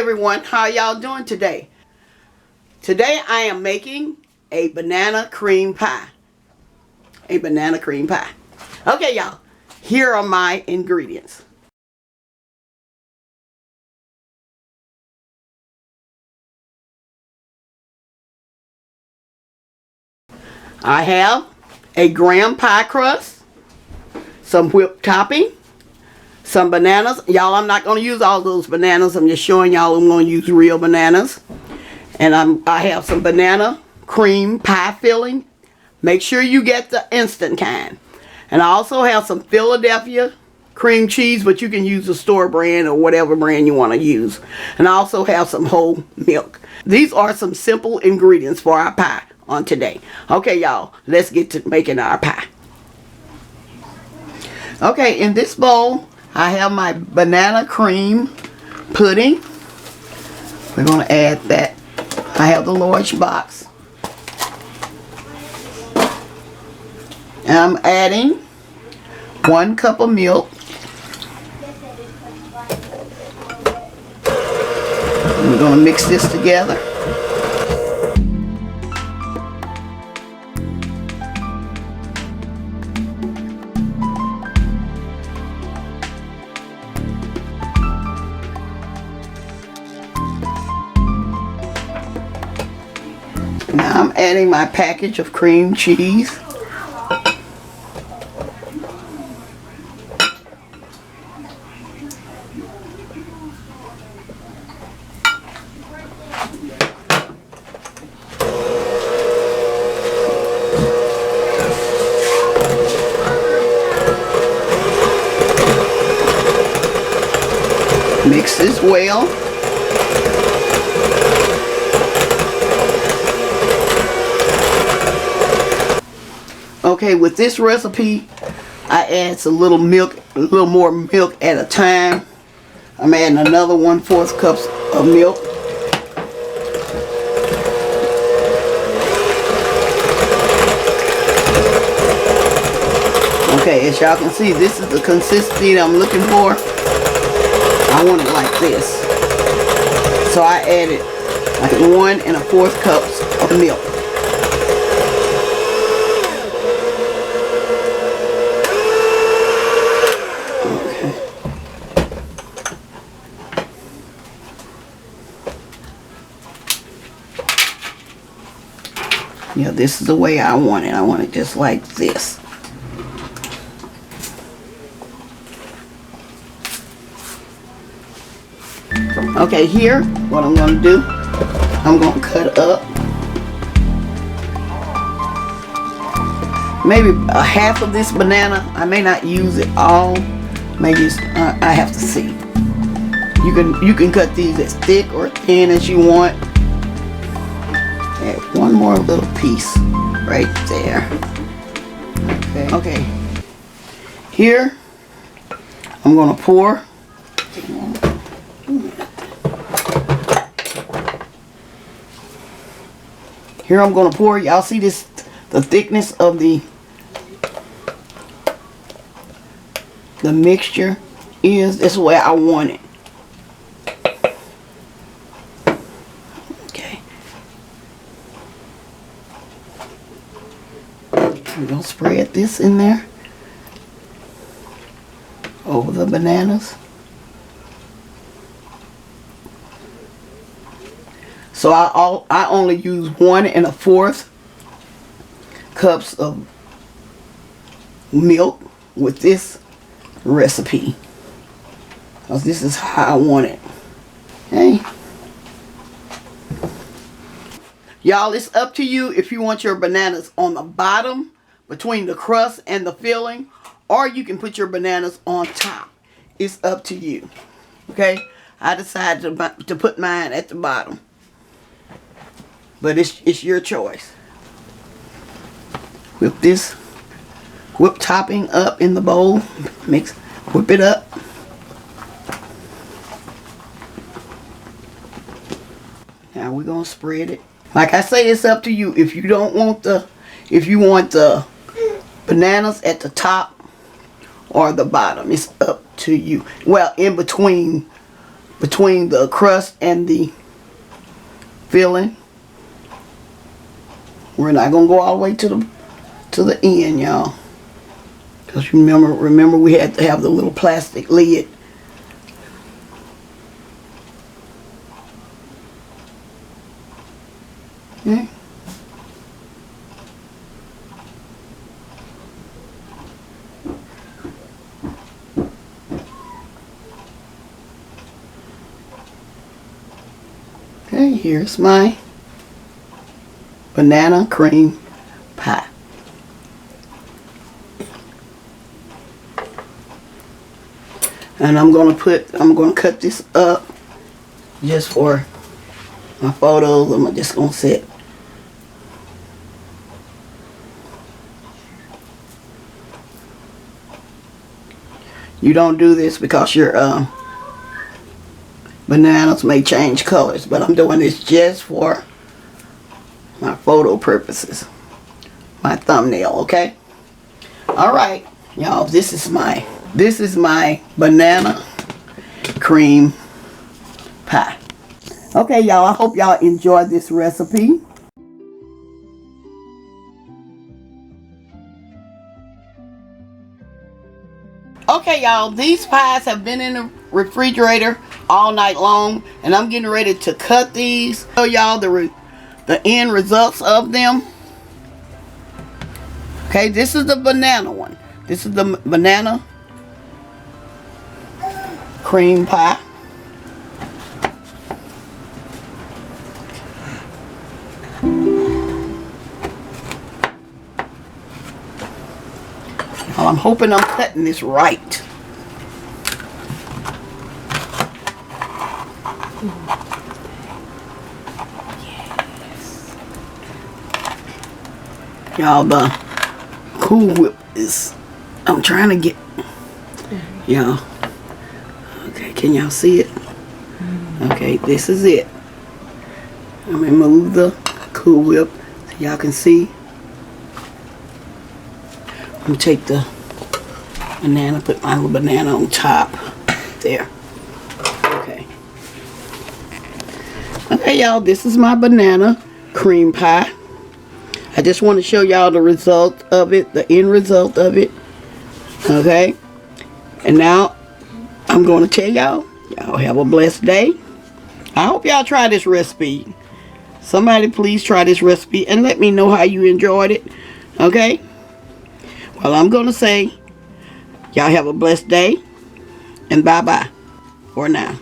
everyone, how y'all doing today? Today I am making a banana cream pie. Okay y'all, here are my ingredients. I have a graham pie crust, some whipped topping, some bananas. Y'all, I'm not going to use all those bananas. I'm just showing y'all I'm going to use real bananas. And I have some banana cream pie filling. Make sure you get the instant kind. And I also have some Philadelphia cream cheese, but you can use the store brand or whatever brand you want to use. And I also have some whole milk. These are some simple ingredients for our pie on today. Okay, y'all, let's get to making our pie. Okay, in this bowl, I have my banana cream pudding. We're going to add that. I have the large box. And I'm adding 1 cup of milk. We're going to mix this together. Now I'm adding my package of cream cheese. Mix this well. Okay, with this recipe, I add a little milk, a little more milk at a time. I'm adding another 1/4 cups of milk. Okay, as y'all can see, this is the consistency I'm looking for. I want it like this. So I added like 1 1/4 cups of milk. Yeah, this is the way I want it. I want it just like this. Okay, here, what I'm going to do, I'm going to cut up maybe a half of this banana. I may not use it all. Maybe I have to see. You can cut these as thick or thin as you want. Add one more little piece right there. Okay. Here, I'm going to pour. Here I'm going to pour. Y'all see this, the thickness of the mixture is. This is the way I want it. Okay. I'm going to spread this in there over the bananas. So I only use 1 1/4 cups of milk with this recipe, because this is how I want it. Okay, y'all, it's up to you if you want your bananas on the bottom between the crust and the filling, or you can put your bananas on top. It's up to you. Okay, I decided to put mine at the bottom. But it's your choice. Whip this whipped topping up in the bowl. Whip it up. Now we're gonna spread it. Like I say, it's up to you. If you want the bananas at the top or the bottom, it's up to you. Well, in between between the crust and the filling. We're not gonna go all the way to the end, y'all. Because remember we had to have the little plastic lid. Okay. Okay, here's my banana cream pie. And I'm gonna cut this up just for my photos. I'm just gonna sit. You don't do this because your bananas may change colors, but I'm doing this just for my photo purposes, my thumbnail. Okay. All right, y'all. This is my banana cream pie. Okay, y'all. I hope y'all enjoyed this recipe. Okay, y'all, these pies have been in the refrigerator all night long, and I'm getting ready to cut these. Show y'all the end results of them. Okay, this is the banana one. This is the banana cream pie. Now, I'm hoping I'm cutting this right. Y'all, the Cool Whip is, I'm trying to get, y'all, okay, can y'all see it? Okay, this is it. I'm gonna move the Cool Whip so y'all can see. I'm gonna take the banana, put my little banana on top there. Okay. Okay, y'all, this is my banana cream pie. I just want to show y'all the result of it, the end result of it. Okay. And now I'm going to tell y'all have a blessed day. I hope y'all try this recipe. Somebody please try this recipe and let me know how you enjoyed it. Okay. Well, I'm going to say y'all have a blessed day and bye-bye for now.